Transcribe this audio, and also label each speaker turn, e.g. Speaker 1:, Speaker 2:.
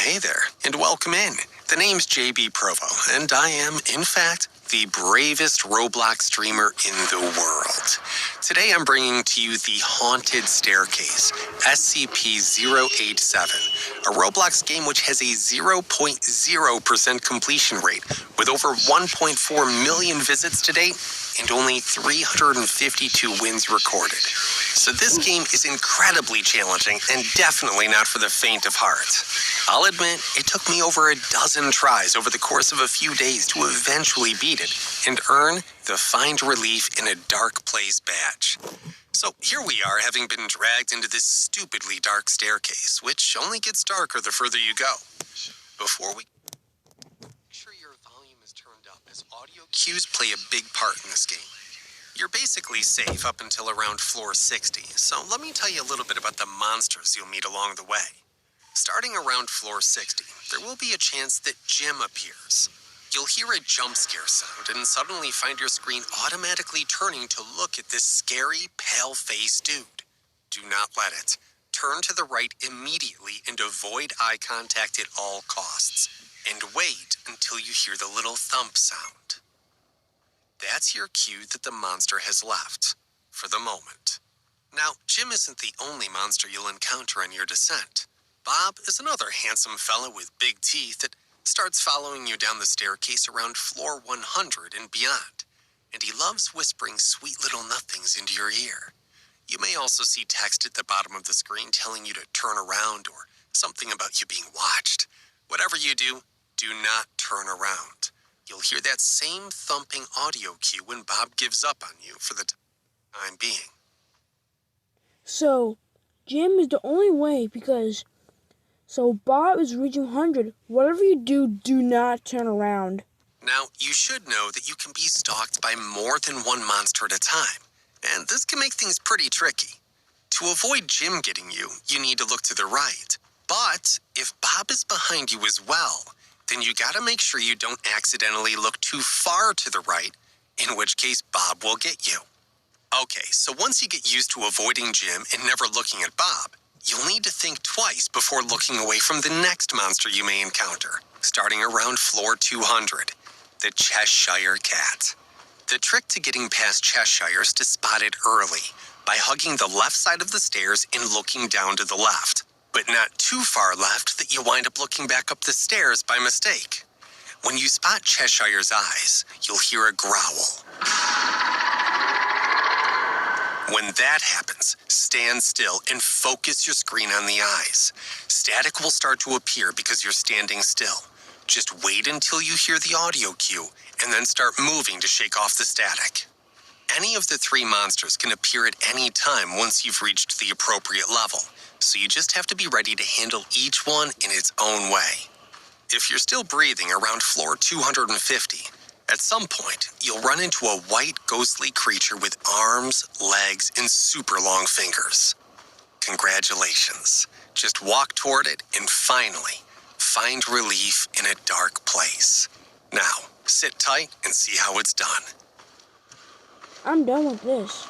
Speaker 1: Hey there, and welcome in. The name's JB Provo, and I am, in fact, the bravest Roblox streamer in the world. Today I'm bringing to you the Haunted Staircase, SCP-087, a Roblox game which has a 0.0% completion rate, with over 1.4 million visits to date and only 352 wins recorded. So this game is incredibly challenging and definitely not for the faint of heart. I'll admit, it took me over a dozen tries over the course of a few days to eventually beat it and earn the Find Relief in a Dark Place badge. So here we are, having been dragged into this stupidly dark staircase, which only gets darker the further you go. Before we... Make sure your volume is turned up, as audio cues play a big part in this game. You're basically safe up until around floor 60, so let me tell you a little bit about the monsters you'll meet along the way. Starting around floor 60, there will be a chance that Jim appears. You'll hear a jump scare sound and suddenly find your screen automatically turning to look at this scary, pale-faced dude. Do not let it. Turn to the right immediately and avoid eye contact at all costs. And wait until you hear the little thump sound. That's your cue that the monster has left, for the moment. Now, Jim isn't the only monster you'll encounter in your descent. Bob is another handsome fella with big teeth that starts following you down the staircase around floor 100 and beyond. And he loves whispering sweet little nothings into your ear. You may also see text at the bottom of the screen telling you to turn around or something about you being watched. Whatever you do, do not turn around. You'll hear that same thumping audio cue when Bob gives up on you for the time being.
Speaker 2: So, Jim is the only way because... So Bob is reaching 100. Whatever you do, do not turn around.
Speaker 1: Now, you should know that you can be stalked by more than one monster at a time, and this can make things pretty tricky. To avoid Jim getting you, you need to look to the right. But if Bob is behind you as well, then you gotta make sure you don't accidentally look too far to the right, in which case Bob will get you. Okay, so once you get used to avoiding Jim and never looking at Bob, you'll need to think twice before looking away from the next monster you may encounter, starting around floor 200, the Cheshire Cat. The trick to getting past Cheshire is to spot it early by hugging the left side of the stairs and looking down to the left, but not too far left that you wind up looking back up the stairs by mistake. When you spot Cheshire's eyes, you'll hear a growl. When that happens, stand still and focus your screen on the eyes. Static will start to appear because you're standing still. Just wait until you hear the audio cue and then start moving to shake off the static. Any of the three monsters can appear at any time once you've reached the appropriate level, so you just have to be ready to handle each one in its own way. If you're still breathing around floor 250, at some point, you'll run into a white, ghostly creature with arms, legs, and super long fingers. Congratulations. Just walk toward it and finally, find relief in a dark place. Now, sit tight and see how it's done.
Speaker 2: I'm done with this.